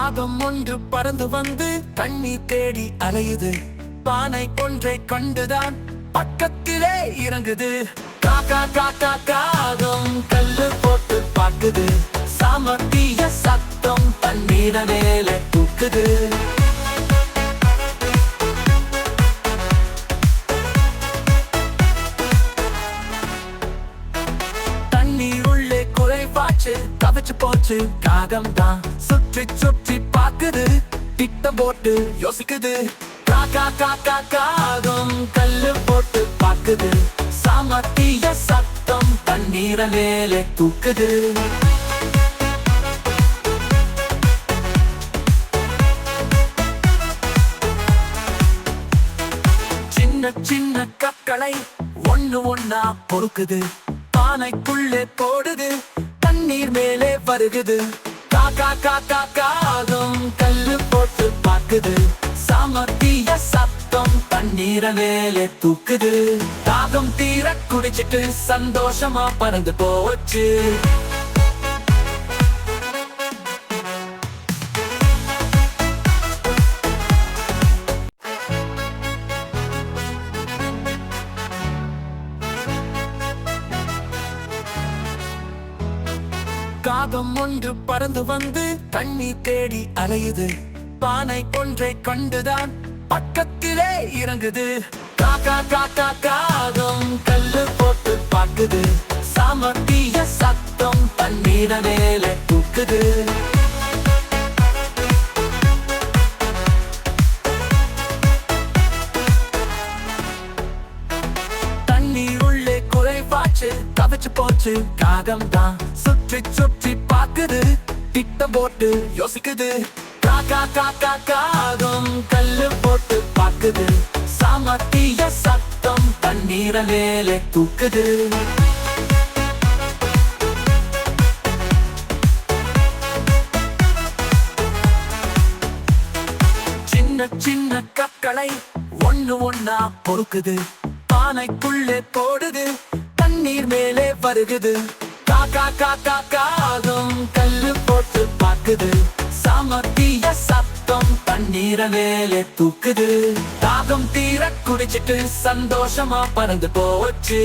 காகம் ஒன்று பறந்து வந்து தண்ணீர் தேடி அலையுது. பானை ஒன்றை கண்டுதான் பக்கத்திலே இறங்குது. காக்கா காக்கா காகம் கல்லு போட்டு பார்க்குது. சாமர்த்திய சத்தம் தண்ணீர மேலே தூக்குது. தண்ணீர் உள்ளே குறைவாச்சு, கவிச்சு போச்சு. காகம் தான் சுற்றி சுற்றி பார்க்குது. திட்டம் போட்டு யோசிக்குது. காக்கா காக்கா காகம் கல்லு போட்டு பார்க்குது. சாமர்த்திய சத்தம் தண்ணீர மேலே தூக்குது. சின்ன சின்ன கற்களை ஒண்ணு ஒண்ணா பொறுக்குது. பானைக்குள்ளே போடுது. தண்ணீர் மேலே வருகுது. காக்கா காக்கா காகம் கல்லு போட்டு பார்க்குது. சாமர்த்திய சத்தம் தண்ணீர மேலே தூக்குது. தாகம் தீர குடிச்சிட்டு சந்தோஷமா பறந்து போச்சு. காகம் ஒன்று பறந்து வந்து தண்ணீர் தேடி அலையுது. பானை ஒன்றை கண்டுதான் பக்கத்திலே இறங்குது. காக்கா காக்கா காகம் கல்லு போட்டு பார்க்குது. சாமர்த்திய சத்தம் தண்ணீர மேலே தூக்குது. தண்ணீர் உள்ளே குறைவாச்சு, கவிச்சு போச்சு. காகம் தான் சுற்றி சுற்றி பார்க்குது. திட்டம் போட்டு யோசிக்குது. காக்கா காக்கா காகம் கல்லு போட்டு பார்க்குது. சாமர்த்திய சத்தம் தண்ணீர மேலே தூக்குது. சின்ன சின்ன கற்களை ஒண்ணு ஒண்ணா பொறுக்குது. பானைக்குள்ளே போடுது. தண்ணீர் மேலே வருகுது. காக்கா காக்கா காகம் கல்லு போட்டு பார்க்குது. சாமர்த்திய சத்தம் தண்ணீர மேலே தூக்குது. தாகம் தீர குடிச்சிட்டு சந்தோஷமா பறந்து போச்சு.